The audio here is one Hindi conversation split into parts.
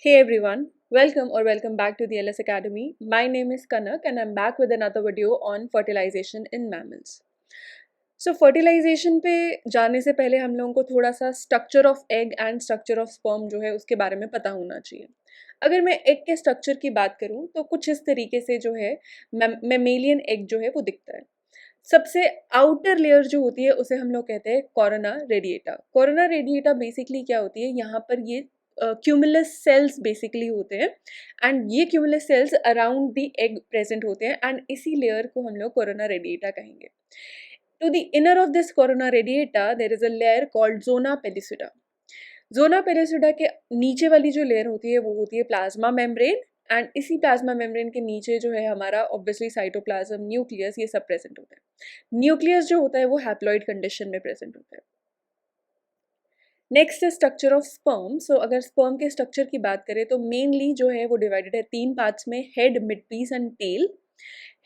Hey everyone, welcome back to the LS Academy. My name is Kanak and I'm back with another video on fertilization in mammals. So fertilization पे जाने से पहले हम लोगों को थोड़ा सा structure of egg and structure of sperm जो है उसके बारे में पता होना चाहिए। अगर मैं एग के स्ट्रक्चर की बात करूं तो कुछ इस तरीके से जो है मेमेलियन एग जो है वो दिखता है। सबसे आउटर लेयर जो होती है उसे हम लोग कहते हैं corona radiata. Corona radiata basically क्या होती है, यहाँ पर ये क्यूमुलस सेल्स बेसिकली होते हैं एंड ये cumulus cells around the egg present होते हैं एंड इसी लेयर को हम लोग कोरोना रेडिएटा कहेंगे। To the inner of this corona radiata there is a layer called zona pellucida. Zona pellucida के नीचे वाली जो लेयर होती है वो होती है प्लाज्मा मेम्ब्रेन एंड इसी प्लाज्मा मेम्ब्रेन के नीचे जो है हमारा ऑब्वियसली साइटोप्लाज्म, न्यूक्लियस, ये सब प्रेजेंट होता है। न्यूक्लियस जो होता है वो हैप्लॉइड कंडीशन में प्रेजेंट होता है। नेक्स्ट है स्ट्रक्चर ऑफ स्पर्म। सो अगर स्पर्म के स्ट्रक्चर की बात करें तो मेनली जो है वो डिवाइडेड है 3 पार्ट्स में, head, mid piece and tail.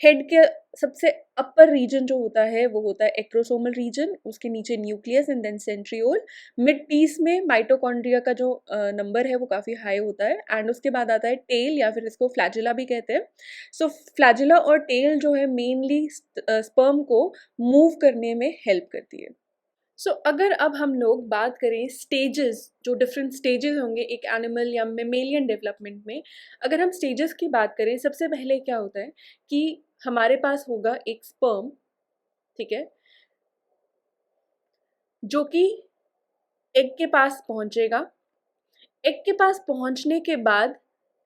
Head के सबसे अपर रीजन जो होता है वो होता है एक्ट्रोसोमल रीजन, उसके नीचे nucleus and then centriole. Mid piece में माइटोकॉन्ड्रिया का जो नंबर है वो काफ़ी हाई होता है एंड उसके बाद आता है टेल या फिर इसको फ्लैजिला भी कहते हैं। सो फ्लैजिला और टेल जो है मेनली स्पर्म को मूव करने में हेल्प करती है। अगर अब हम लोग बात करें स्टेजेस, जो डिफरेंट स्टेजेस होंगे एक एनिमल या मेमेलियन डेवलपमेंट में, अगर हम स्टेजेस की बात करें सबसे पहले क्या होता है कि हमारे पास होगा एक स्पर्म, ठीक है, जो कि एग के पास पहुंचेगा। एग के पास पहुंचने के बाद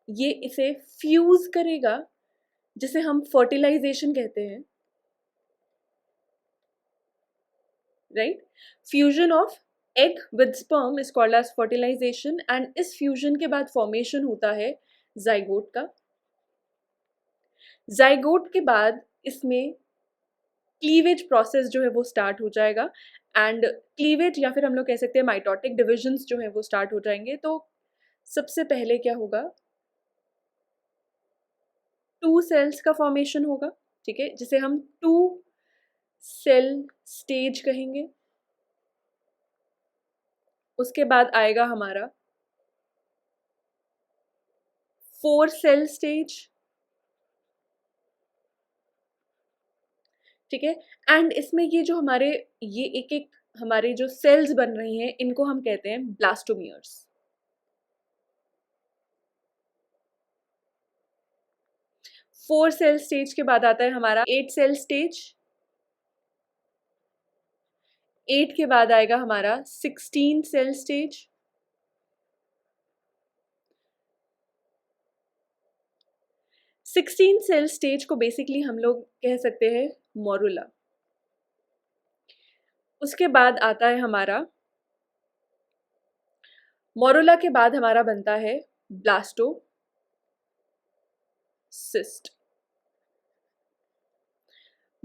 ये इसे फ्यूज करेगा जिसे हम फर्टिलाइजेशन कहते हैं, right. Fusion of egg with sperm is called as fertilisation and इस फ्यूजन के बाद फॉर्मेशन होता है जाइगोट का। जाइगोट के बाद इसमें क्लीवेज प्रोसेस जो है वो स्टार्ट हो जाएगा एंड क्लीवेज या फिर हम लोग कह सकते हैं माइटोटिक डिविजन्स जो है वो स्टार्ट हो जाएंगे। तो सबसे पहले क्या होगा, 2 सेल्स का फॉर्मेशन होगा, ठीक है, जिसे हम 2 सेल स्टेज कहेंगे। उसके बाद आएगा हमारा 4 सेल स्टेज, ठीक है, एंड इसमें ये जो हमारे ये एक एक हमारे जो सेल्स बन रही हैं इनको हम कहते हैं ब्लास्टोमियर्स। 4 सेल स्टेज के बाद आता है हमारा 8 सेल स्टेज। 8 के बाद आएगा हमारा 16 सेल स्टेज। 16 सेल स्टेज को बेसिकली हम लोग कह सकते हैं मोरुला। उसके बाद आता है हमारा मोरुला के बाद हमारा बनता है ब्लास्टोसिस्ट।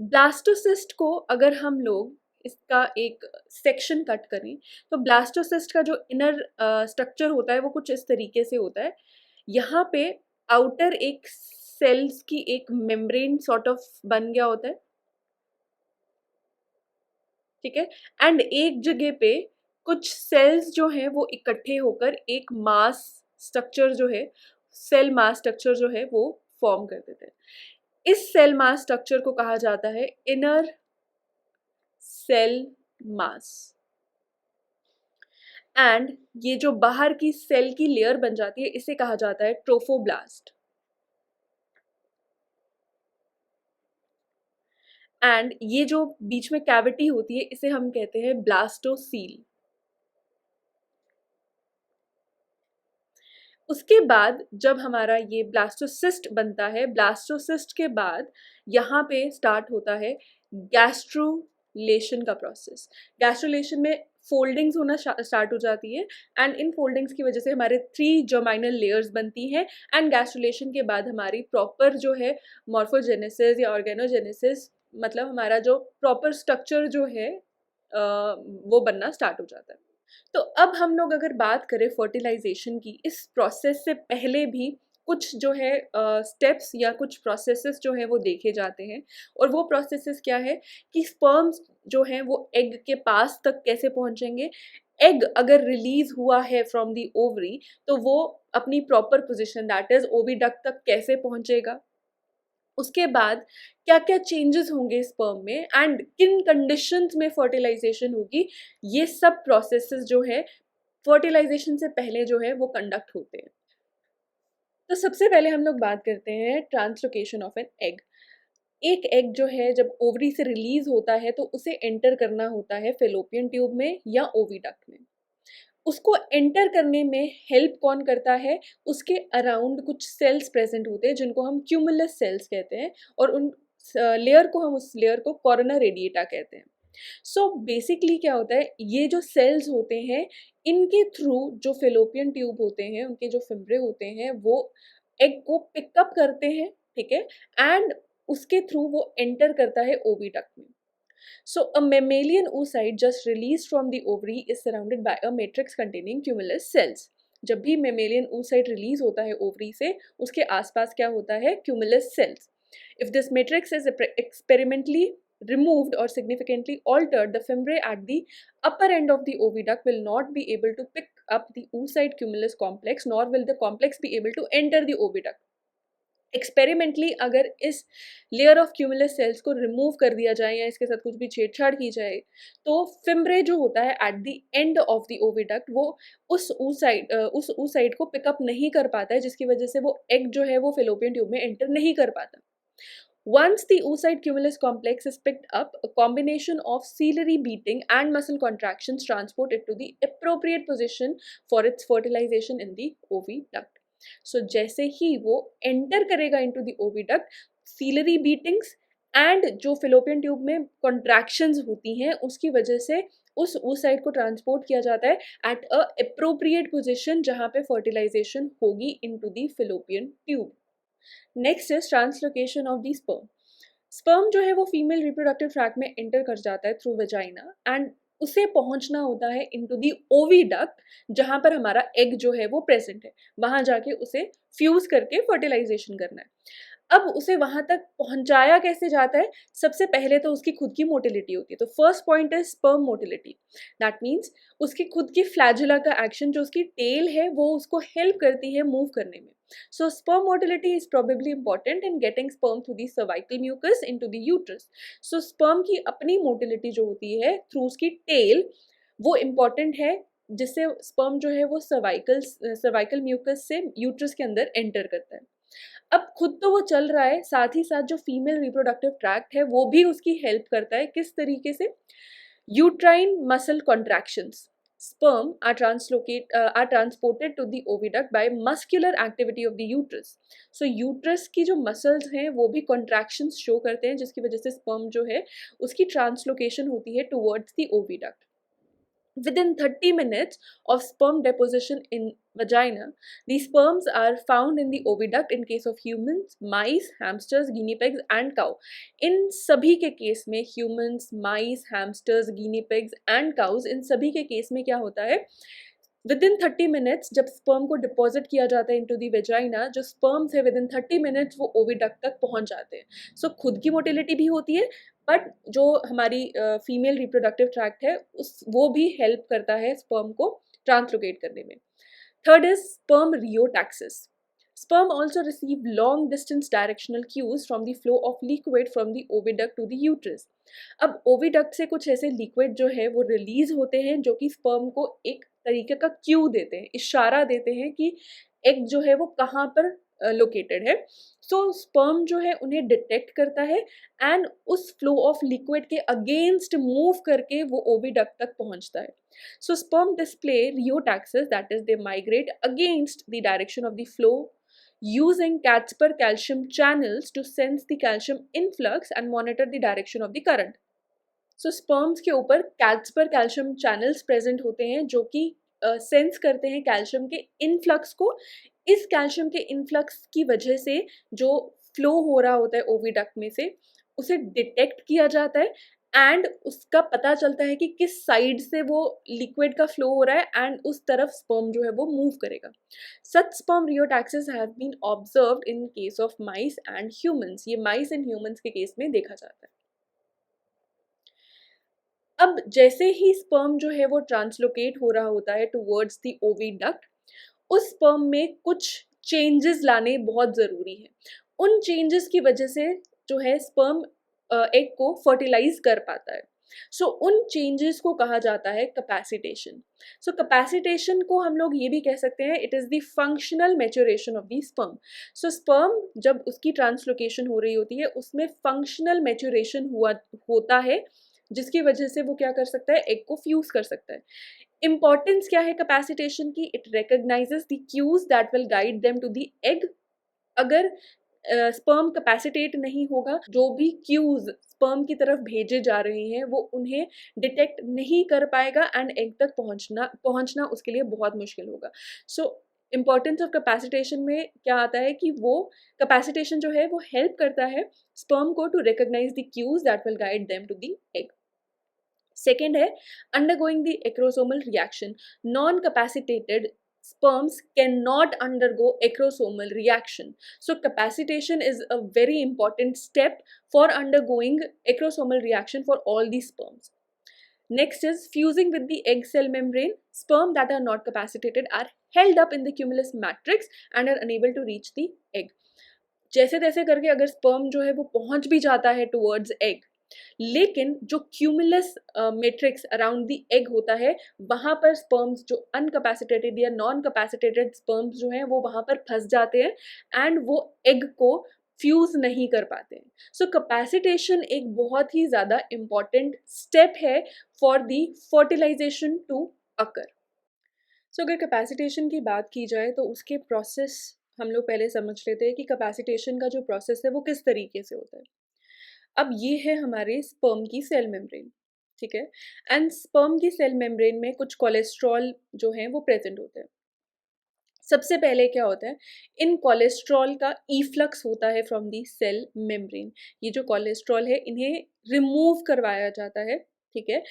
ब्लास्टोसिस्ट को अगर हम लोग इसका एक सेक्शन कट करें तो ब्लास्टोसिस्ट का जो इनर स्ट्रक्चर होता है वो कुछ इस तरीके से होता है। यहाँ पे आउटर एक सेल्स की एक मेम्ब्रेन सॉर्ट ऑफ बन गया होता है, ठीक है, एंड एक जगह पे कुछ सेल्स जो हैं वो इकट्ठे होकर एक मास स्ट्रक्चर जो है, सेल मास स्ट्रक्चर जो है वो फॉर्म कर देते हैं। इस सेल मास स्ट्रक्चर को कहा जाता है इनर सेल मास एंड ये जो बाहर की सेल की लेयर बन जाती है इसे कहा जाता है ट्रोफोब्लास्ट। एंड ये जो बीच में कैविटी होती है इसे हम कहते हैं ब्लास्टोसील। उसके बाद जब हमारा ये ब्लास्टोसिस्ट बनता है, ब्लास्टोसिस्ट के बाद यहाँ पे स्टार्ट होता है गैस्ट्रुलेशन का प्रोसेस। गैस्ट्रुलेशन में फोल्डिंग्स होना स्टार्ट हो जाती है एंड इन फोल्डिंग्स की वजह से हमारे 3 जर्माइनल लेयर्स बनती हैं एंड गैस्ट्रुलेशन के बाद हमारी प्रॉपर जो है मॉर्फोजेनेसिस या ऑर्गेनोजेनेसिस, मतलब हमारा जो प्रॉपर स्ट्रक्चर जो है वो बनना स्टार्ट हो जाता है। तो अब हम लोग अगर बात करें फर्टिलाइजेशन की, इस प्रोसेस से पहले भी कुछ जो है स्टेप्स या कुछ प्रोसेसेस जो है वो देखे जाते हैं और वो प्रोसेसेस क्या है कि स्पर्म्स जो हैं वो एग के पास तक कैसे पहुंचेंगे, एग अगर रिलीज हुआ है फ्रॉम दी ओवरी तो वो अपनी proper position that is oviduct तक कैसे पहुंचेगा, उसके बाद क्या क्या चेंजेस होंगे स्पर्म में एंड किन कंडीशंस में फर्टिलाइजेशन होगी, ये सब प्रोसेसेस जो है फर्टिलाइजेशन से पहले जो है वो कंडक्ट होते हैं। तो सबसे पहले हम लोग बात करते हैं ट्रांसलोकेशन ऑफ एन एग। एक एग जो है जब ओवरी से रिलीज होता है तो उसे एंटर करना होता है फेलोपियन ट्यूब में या ओविडक्ट में। उसको एंटर करने में हेल्प कौन करता है, उसके अराउंड कुछ सेल्स प्रेजेंट होते हैं जिनको हम क्यूमुलस सेल्स कहते हैं, और उन लेयर को हम उस लेयर को कोरोना रेडिएटा कहते हैं। सो बेसिकली क्या होता है, ये जो सेल्स होते हैं इनके थ्रू जो फेलोपियन ट्यूब होते हैं, उनके जो फिम्ब्रे होते हैं वो एग को पिकअप करते हैं, ठीक है, एंड उसके थ्रू वो एंटर करता है ओविडक्ट में। So a mammalian oocyte just released from the ovary is surrounded by a matrix containing cumulus cells. जब भी mammalian oocyte रिलीज होता है ओवरी से, उसके आसपास क्या होता है, cumulus cells. If this matrix is experimentally removed or significantly altered, the fimbriae at the upper end of the oviduct will not be able to pick up the oocyte cumulus complex, nor will the complex be able to enter the oviduct. Experimentally अगर इस लेयर ऑफ क्यूमुलस सेल्स को रिमूव कर दिया जाए या इसके साथ कुछ भी छेड़छाड़ की जाए तो फिम्ब्रे जो होता है at the end of the oviduct वो उस oocyte को पिकअप नहीं कर पाता है, जिसकी वजह से वो एग जो है वो फेलोपियन ट्यूब में एंटर नहीं कर पाता। Once the oocyte cumulus complex is picked up, a combination of ciliary beating and muscle contractions transport it to the appropriate position for its fertilization in the oviduct. So जैसे ही वो एंटर करेगा into the oviduct, ciliary beatings and जो फिलोपियन ट्यूब में कॉन्ट्रैक्शंस होती हैं उसकी वजह से उस oocyte को ट्रांसपोर्ट किया जाता है एट अ अप्रोप्रिएट पोजिशन जहाँ पे फर्टिलाइजेशन होगी into the fallopian tube. Next is translocation of the sperm. Sperm जो है वो फीमेल रिप्रोडक्टिव ट्रैक्ट में एंटर कर जाता है थ्रू वेजाइना एंड उसे पहुंचना होता है इनटू दी ओविडक्ट जहां पर हमारा एग जो है वो प्रेजेंट है, वहां जाके उसे फ्यूज करके फर्टिलाइजेशन करना है। अब उसे वहां तक पहुंचाया कैसे जाता है, सबसे पहले तो उसकी खुद की मोटिलिटी होती है। तो फर्स्ट पॉइंट है स्पर्म मोटिलिटी, दैट मीन्स उसकी खुद की फ्लैजुला का एक्शन, जो उसकी टेल है वो उसको हेल्प करती है मूव करने में। So sperm motility is probably important in getting sperm through the cervical mucus into the uterus. So sperm की अपनी motility जो होती है through उसकी tail वो important है, जिससे sperm जो है वो cervical mucus से uterus के अंदर enter करता है। अब खुद तो वो चल रहा है, साथ ही साथ जो फीमेल रिप्रोडक्टिव ट्रैक्ट है वो भी उसकी हेल्प करता है। किस तरीके से, uterine muscle contractions, sperm are transported to the oviduct by muscular activity of the uterus. So uterus की जो muscles हैं वो भी contractions show करते हैं, जिसकी वजह से sperm जो है उसकी translocation होती है towards the oviduct. Within 30 minutes of sperm deposition in vagina, the sperms are found in the oviduct in case of humans, mice, hamsters, guinea pigs and cow. इन सभी के केस में humans, mice, hamsters, guinea pigs and cows, इन सभी के केस में क्या होता है, विदिन 30 मिनट्स जब स्पर्म को डिपॉजिट किया जाता है इनटू दी वेजाइना, जो स्पर्म्स है विदिन 30 मिनट्स वो ओविडक्ट तक पहुंच जाते हैं। सो खुद की मोटिलिटी भी होती है, बट जो हमारी फीमेल रिप्रोडक्टिव ट्रैक्ट है उस वो भी हेल्प करता है स्पर्म को ट्रांसलोकेट करने में। Third is sperm rheotaxis. Sperm also receive long distance directional cues from the flow of liquid from the oviduct to the uterus. अब ओविडक्ट से कुछ ऐसे लिक्विड जो है वो रिलीज होते हैं जो कि स्पर्म को एक तरीके का क्यू देते हैं, इशारा देते हैं कि एग जो है वो कहाँ पर लोकेटेड है। सो स्पर्म जो है उन्हें डिटेक्ट करता है एंड उस फ्लो ऑफ लिक्विड के अगेंस्ट मूव करके वो ओविडक्ट तक पहुंचता है। So sperm display rheotaxis, that is they migrate against the direction of the flow using Caspar calcium channels to sense the calcium influx and monitor the direction of the current. So sperms के ऊपर Caspar calcium channels present होते हैं जो कि सेंस करते हैं कैल्शियम के इनफ्लक्स को। इस कैल्शियम के इनफ्लक्स की वजह से जो फ्लो हो रहा होता है ओविडक्ट में से उसे डिटेक्ट किया जाता है एंड उसका पता चलता है कि किस साइड से वो लिक्विड का फ्लो हो रहा है एंड उस तरफ स्पर्म जो है वो मूव करेगा। Such sperm rheotaxis have been observed in case of mice and humans. ये माइस एंड ह्यूमंस के केस में देखा जाता है। अब जैसे ही स्पर्म जो है वो ट्रांसलोकेट हो रहा होता है टुवर्ड्स द ओविडक्ट, उस स्पर्म में कुछ चेंजेस लाने बहुत ज़रूरी है। उन चेंजेस की वजह से जो है स्पर्म एग को फर्टिलाइज कर पाता है। सो उन चेंजेस को कहा जाता है कैपेसिटेशन। सो कैपेसिटेशन को हम लोग ये भी कह सकते हैं, it is the functional maturation of the sperm. So sperm जब उसकी ट्रांसलोकेशन हो रही होती है उसमें फंक्शनल मैच्योरेशन हुआ होता है, जिसकी वजह से वो क्या कर सकता है, एग को फ्यूज कर सकता है। इंपॉर्टेंस क्या है कैपेसिटेशन की, it recognises the cues that will guide them to the egg. अगर स्पर्म कैपेसिटेट नहीं होगा, जो भी क्यूज स्पर्म की तरफ भेजे जा रहे हैं वो उन्हें डिटेक्ट नहीं कर पाएगा एंड एग तक पहुंचना उसके लिए बहुत मुश्किल होगा। सो इम्पॉर्टेंस ऑफ कैपेसिटेशन में क्या आता है कि वो कैपेसिटेशन जो है वो हेल्प करता है स्पर्म को to recognise the cues that will guide them to the egg. Second है undergoing the acrosomal reaction. Non capacitated sperms cannot undergo acrosomal reaction. So capacitation is a very important step for undergoing acrosomal reaction for all these sperms. Next is fusing with the egg cell membrane. Sperm that are not capacitated are held up in the cumulus matrix and are unable to reach the egg. जैसे तैसे करके अगर स्पर्म जो है वो पहुंच भी जाता है टुवर्ड्स एग, लेकिन जो cumulus matrix around the egg होता है वहां पर स्पर्म्स जो अनकैपेसिटेटेड या नॉन कैपेसिटेटेड स्पर्म्स जो हैं वो वहां पर फंस जाते हैं एंड वो एग को फ्यूज नहीं कर पाते हैं। सो कैपेसिटेशन एक बहुत ही ज़्यादा इम्पॉर्टेंट स्टेप है for the fertilisation to occur. So अगर कैपेसिटेशन की बात की जाए तो उसके प्रोसेस हम लोग पहले समझ लेते हैं कि कैपेसिटेशन का जो प्रोसेस है वो किस तरीके से होता है। अब ये है हमारे स्पर्म की सेल मेम्ब्रेन, ठीक है। एंड स्पर्म की सेल मेम्ब्रेन में कुछ कोलेस्ट्रॉल जो है वो प्रेजेंट होते हैं। सबसे पहले क्या होता है, इन कोलेस्ट्रॉल का इफ्लक्स होता है फ्रॉम दी सेल मेम्ब्रेन। ये जो कोलेस्ट्रॉल है इन्हें रिमूव करवाया जाता है, ठीक है,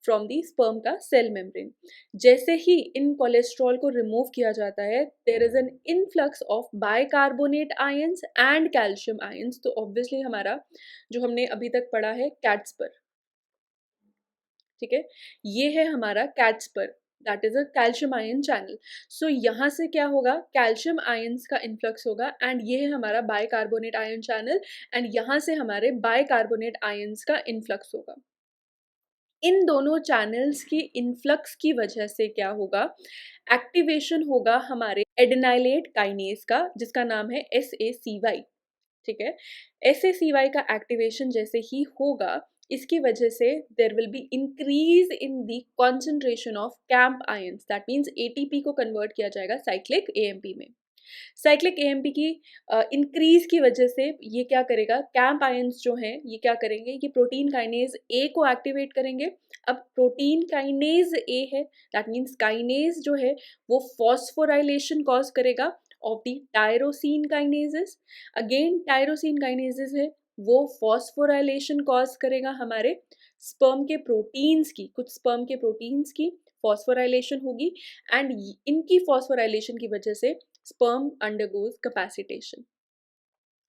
फ्रॉम दी स्पर्म का सेल मेम्ब्रेन। जैसे ही इन कोलेस्ट्रॉल को रिमूव किया जाता है there is an influx of bicarbonate ions and calcium ions. तो ऑब्वियसली हमारा जो हमने अभी तक पढ़ा है कैट्सपर, ठीक है, ये है हमारा CatSper, that is a calcium ion channel. So यहाँ से क्या होगा, कैल्शियम आयंस का इन्फ्लक्स होगा एंड ये है हमारा बाइकार्बोनेट आयन चैनल एंड यहाँ से हमारे बाइकार्बोनेट आयंस का इन्फ्लक्स होगा। इन दोनों चैनल्स की इन्फ्लक्स की वजह से क्या होगा, एक्टिवेशन होगा हमारे एडेनाइलेट काइनेज का जिसका नाम है SACY, ठीक है। SACY का एक्टिवेशन जैसे ही होगा इसकी वजह से there will be increase in the concentration of camp ions, that means ATP को कन्वर्ट किया जाएगा साइक्लिक AMP में। साइक्लिक AMP की इंक्रीज की वजह से ये क्या करेगा, कैंप आयंस जो हैं ये क्या करेंगे, ये प्रोटीन काइनेज A को एक्टिवेट करेंगे। अब प्रोटीन काइनेज A है, दैट मीन्स काइनेज जो है वो फॉस्फोराइलेशन कॉज करेगा of the tyrosine kinases. Again tyrosine kinases है वो फॉस्फोराइलेशन कॉज करेगा हमारे स्पर्म के प्रोटीन्स की, कुछ स्पर्म के प्रोटीन्स की फॉस्फोराइलेशन होगी एंड इनकी फॉस्फोराइलेशन की वजह से स्पर्म अंडरगोज कैपेसिटेशन।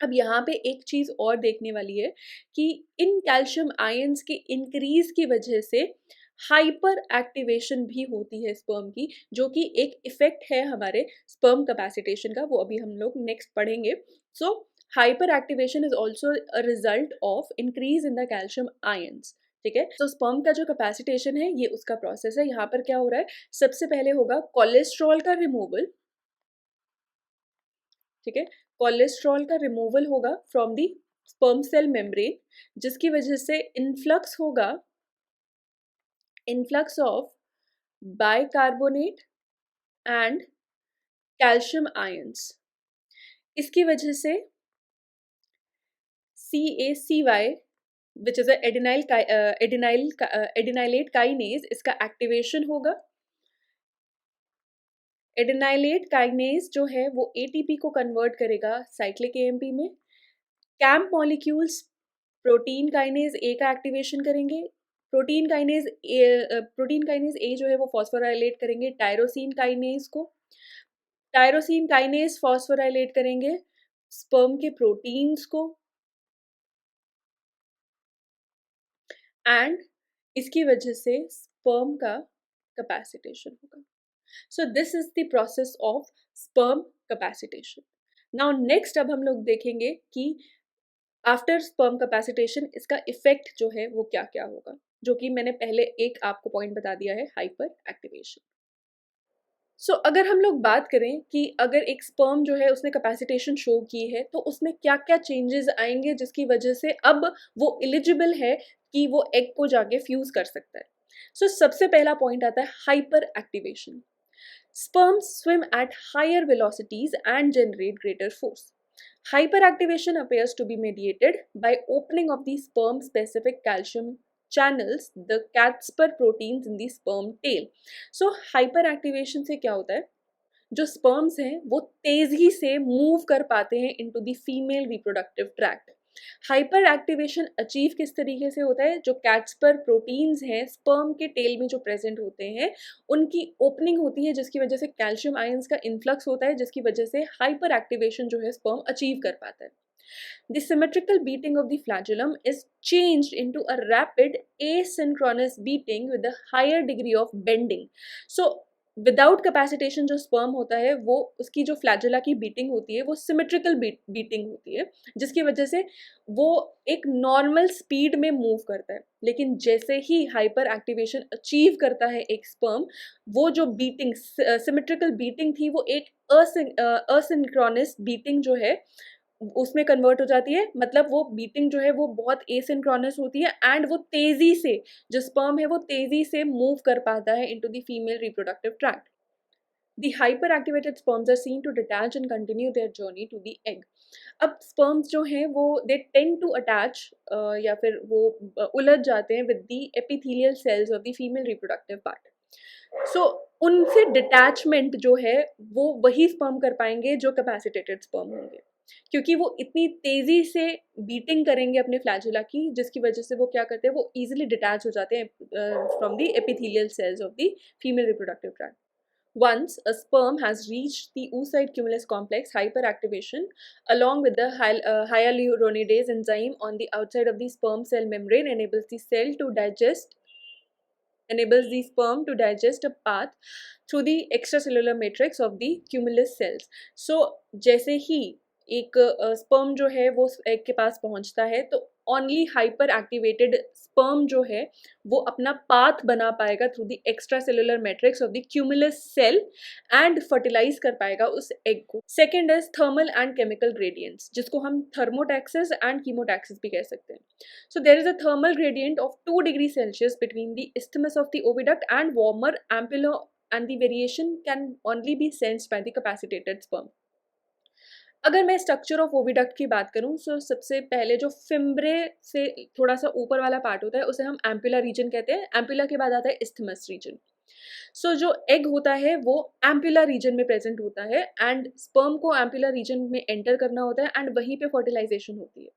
अब यहाँ पे एक चीज़ और देखने वाली है कि इन कैल्शियम आयंस के इंक्रीज की वजह से हाइपर एक्टिवेशन भी होती है स्पर्म की, जो कि एक इफेक्ट है हमारे स्पर्म कैपेसिटेशन का, वो अभी हम लोग नेक्स्ट पढ़ेंगे। सो hyper activation is also a result of increase in the calcium ions, ठीक है। तो स्पर्म का जो कैपेसिटेशन है ये उसका प्रोसेस है। यहाँ पर क्या हो रहा है, सबसे पहले होगा कोलेस्ट्रॉल का रिमूवल, ठीक है, कोलेस्ट्रॉल का रिमूवल होगा from the sperm cell membrane जिसकी वजह से इन्फ्लक्स होगा, influx of bicarbonate and calcium ions. इसकी वजह से CACY which is adenylate kinase, इसका एक्टिवेशन होगा। एडेनाइलेट काइनेज जो है वो ATP को कन्वर्ट करेगा साइक्लिक AMP में। Camp molecules protein kinase A का एक्टिवेशन करेंगे। प्रोटीन काइनेज A जो है वो फॉस्फोराइलेट करेंगे टायरोसिन काइनेज को। टायरोसिन काइनेज फॉस्फोराइलेट करेंगे स्पर्म के प्रोटीन्स को एंड इसकी वजह से स्पर्म का कैपेसिटेशन होगा। So this is the process of sperm capacitation. Now next अब हम लोग देखेंगे कि आफ्टर स्पर्म कैपेसिटेशन इसका इफेक्ट जो है वो क्या क्या होगा, जो कि मैंने पहले एक आपको पॉइंट बता दिया है, हाइपर एक्टिवेशन। सो अगर हम लोग बात करें कि अगर एक स्पर्म जो है उसने कैपेसिटेशन शो की है तो उसमें क्या क्या चेंजेस आएंगे जिसकी वजह से अब वो एलिजिबल है कि वो एग को जाके फ्यूज कर सकता है। सो सबसे पहला पॉइंट आता है hyper activation. Sperms swim at higher velocities and generate greater force. Hyperactivation appears to be mediated by opening of the sperm-specific calcium channels, the Caspar proteins in the sperm tail. So, hyperactivation से क्या होता है? जो sperms हैं वो तेजी से मूव कर पाते हैं into the female reproductive tract. Hyper activation achieve किस तरीके से होता है? जो कैस्पर प्रोटीन्स हैं स्पर्म के टेल में जो प्रेजेंट होते हैं उनकी ओपनिंग होती है, जिसकी वजह से कैल्शियम आयंस का इन्फ्लक्स होता है, जिसकी वजह से हाइपर एक्टिवेशन जो है स्पर्म अचीव कर पाता है। The symmetrical beating of the flagellum is changed into a rapid asynchronous beating with a higher degree of bending. So without capacitation जो स्पर्म होता है वो उसकी जो फ्लैजेला की बीटिंग होती है वो सिमेट्रिकल बीटिंग होती है, जिसकी वजह से वो एक नॉर्मल स्पीड में मूव करता है। लेकिन जैसे ही हाइपर एक्टिवेशन अचीव करता है एक स्पर्म, वो जो बीटिंग सिमेट्रिकल बीटिंग थी वो एक असिंक्रोनस बीटिंग जो है उसमें कन्वर्ट हो जाती है। मतलब वो बीटिंग जो है वो बहुत एसिंक्रोनस होती है एंड वो तेजी से जो स्पर्म है वो तेजी से मूव कर पाता है into the female reproductive tract. The hyperactivated sperms are seen to detach and continue their journey to the egg. अब sperms जो हैं वो they tend to attach या फिर वो उलझ जाते हैं with the epithelial cells of the female reproductive part. So उनसे detachment जो है वो वही sperm कर पाएंगे जो capacitated sperm होंगे, क्योंकि वो इतनी तेजी से बीटिंग करेंगे अपने फ्लैजुला की, जिसकी वजह से वो क्या करते हैं, वो इजीली डिटैच हो जाते हैं from the epithelial cells of the female reproductive tract. Once a sperm has reached the oocyte cumulus complex, hyperactivation, along with the hyaluronidase enzyme on the outside of the sperm cell membrane, enables the sperm to digest a path through the extracellular matrix of the cumulus cells. So जैसे ही एक स्पर्म जो है वो एग के पास पहुंचता है तो ओनली हाइपर एक्टिवेटेड स्पर्म जो है वो अपना पाथ बना पाएगा through the extra cellular matrix of the cumulus cell and fertilise कर पाएगा उस एग को। Second is thermal and chemical gradients, जिसको हम थर्मोटैक्सिस एंड कीमोटैक्सिस भी कह सकते हैं। So there is a thermal gradient of 2 degrees Celsius between the isthmus of the oviduct and warmer ampulla, and the variation can only be sensed by the capacitated sperm. अगर मैं स्ट्रक्चर ऑफ ओविडक्ट की बात करूं तो सबसे पहले जो फिम्ब्रे से थोड़ा सा ऊपर वाला पार्ट होता है उसे हम एम्पुला रीजन कहते हैं। एम्पुला के बाद आता है इस्थमस रीजन। सो जो एग होता है वो एम्पुला रीजन में प्रेजेंट होता है एंड स्पर्म को एम्पुला रीजन में एंटर करना होता है एंड वहीं पे फर्टिलाइजेशन होती है।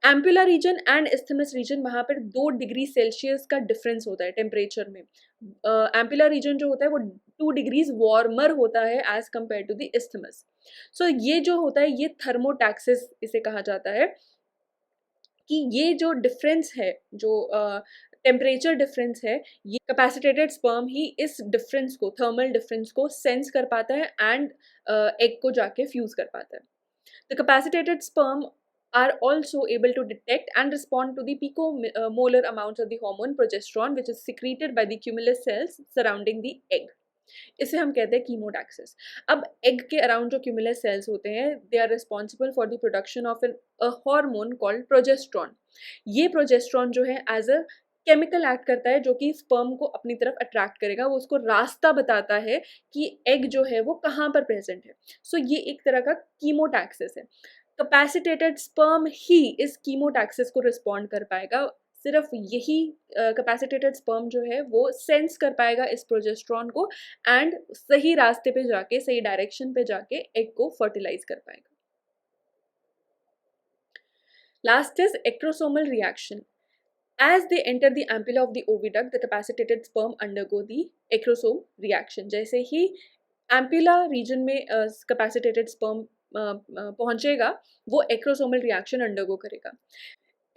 Ampulla region and isthmus region, वहाँ पर 2 डिग्री सेल्सियस का डिफरेंस होता है टेम्परेचर में। एम्पुला रीजन जो होता है वो 2 डिग्रीज वार्मर होता है as compared to the isthmus. So ये जो होता है ये थर्मोटैक्सिस इसे कहा जाता है, कि ये जो डिफरेंस है, जो टेम्परेचर डिफरेंस है, ये कैपेसिटेटेड स्पर्म ही इस डिफरेंस को, थर्मल डिफरेंस को सेंस कर पाता है एंड एग को जाके फ्यूज कर पाता है। The capacitated sperm are also able to detect and respond to the picomolar amounts of the hormone progesterone, which is secreted by the cumulus cells surrounding the egg. इसे हम कहते हैं कीमोटैक्सिस। अब एग के अराउंड जो क्यूमुलस सेल्स होते हैं they are responsible for the production of an hormone called progesterone. ये प्रोजेस्ट्रॉन जो है एज अ केमिकल एक्ट करता है जो कि स्पर्म को अपनी तरफ अट्रैक्ट करेगा, वो उसको रास्ता बताता है कि एग जो है वो कहाँ पर प्रेजेंट है। सो ये एक तरह का कीमोटैक्सिस है। कैपेसिटेटेड स्पर्म ही इस कीमोटैक्सिस को रिस्पॉन्ड कर पाएगा। सिर्फ यही कैपेसिटेटेड स्पर्म जो है वो सेंस कर पाएगा इस प्रोजेस्ट्रॉन को एंड सही रास्ते पे जाके, सही डायरेक्शन पे जाके एग को फर्टिलाइज कर पाएगा। Last is acrosomal reaction. As they enter the ampulla of the oviduct, the capacitated sperm undergo the acrosome reaction. जैसे ही ampulla region में capacitated sperm पहुंचेगा वो acrosomal reaction undergo करेगा।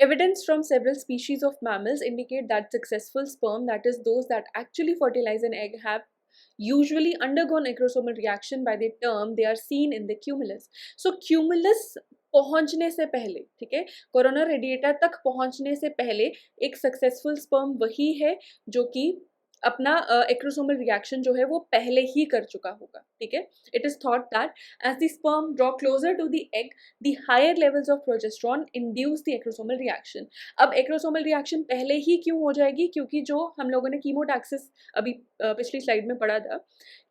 Evidence from several species of mammals indicate that successful sperm, that is, those that actually fertilize an egg, have usually undergone acrosomal reaction by the term they are seen in the cumulus. So cumulus पहुंचने से पहले, ठीक है, कोरोना रेडिएटा तक पहुंचने से पहले एक सक्सेसफुल स्पर्म वही है जो कि अपना एक्रोसोमल रिएक्शन जो है वो पहले ही कर चुका होगा, ठीक है. It is thought that as the sperm draw closer to the egg, the higher levels of progesterone induce the acrosomal reaction. अब एक्रोसोमल रिएक्शन पहले ही क्यों हो जाएगी? क्योंकि जो हम लोगों ने कीमोटैक्सिस अभी पिछली स्लाइड में पढ़ा था,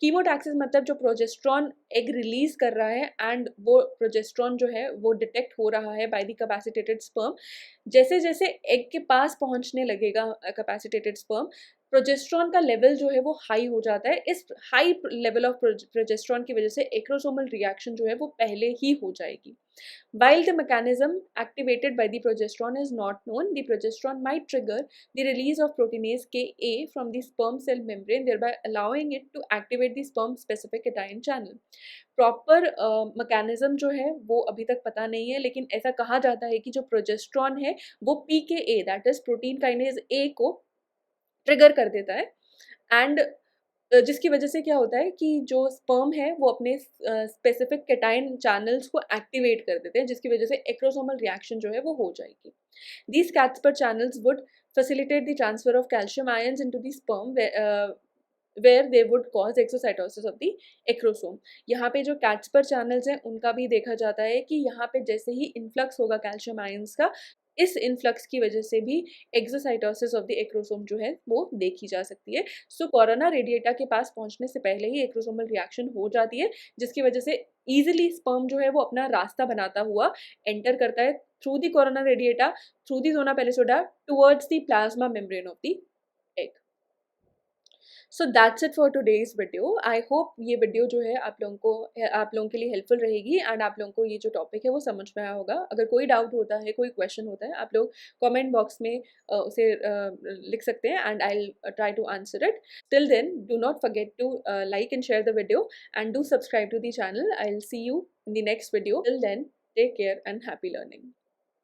कीमोटैक्सिस मतलब जो प्रोजेस्टेरॉन एग रिलीज कर रहा है एंड वो प्रोजेस्टेरॉन जो है वो डिटेक्ट हो रहा है बाय द कैपेसिटेटेड स्पर्म. जैसे जैसे एग के पास पहुंचने लगेगा कैपेसिटेटेड स्पर्म, प्रोजेस्टेरॉन का लेवल जो है वो हाई हो जाता है. इस हाई लेवल ऑफ प्रोजेस्टेरॉन की वजह से एक्रोसोमल रिएक्शन जो है वो पहले ही हो जाएगी. While the mechanism activated by the progesterone is not known, the progesterone might trigger the release of proteinase Ka from the sperm cell membrane, thereby allowing it to activate the sperm specific cation channel. Proper mechanism जो है वो अभी तक पता नहीं है, लेकिन ऐसा कहा जाता है कि जो प्रोजेस्ट्रॉन है वो PKA, that is protein kinase A, को ट्रिगर कर देता है. एंड जिसकी वजह से क्या होता है कि जो स्पर्म है वो अपने स्पेसिफिक कैटाइन चैनल्स को एक्टिवेट कर देते हैं, जिसकी वजह से एक्रोसोमल रिएक्शन जो है वो हो जाएगी. These Caspar channels would facilitate the transfer of calcium ions into the sperm where they would cause exocytosis of the acrosome. यहाँ पे जो कैस्पर चैनल्स हैं उनका भी देखा जाता है कि यहाँ पे जैसे ही इन्फ्लक्स होगा कैल्शियम आयंस का, इस इन्फ्लक्स की वजह से भी एक्सोसाइटोसिस ऑफ द एक्रोसोम जो है वो देखी जा सकती है. सो कोरोना रेडिएटा के पास पहुंचने से पहले ही एक्रोसोमल रिएक्शन हो जाती है, जिसकी वजह से ईजिली स्पर्म जो है वो अपना रास्ता बनाता हुआ एंटर करता है through the corona radiata, through the zona pellucida towards the plasma membrane of the egg. So that's it for today's video. I hope ये वीडियो जो है आप लोगों के लिए हेल्पफुल रहेगी एंड आप लोगों को ये जो टॉपिक है वो समझ में आया होगा. अगर कोई डाउट होता है, कोई क्वेश्चन होता है, आप लोग कमेंट बॉक्स में उसे लिख सकते हैं and I will try to answer it. Till then, do not forget to like and share the video and do subscribe to the channel. I'll see you in the next video. Till then, take care and happy learning.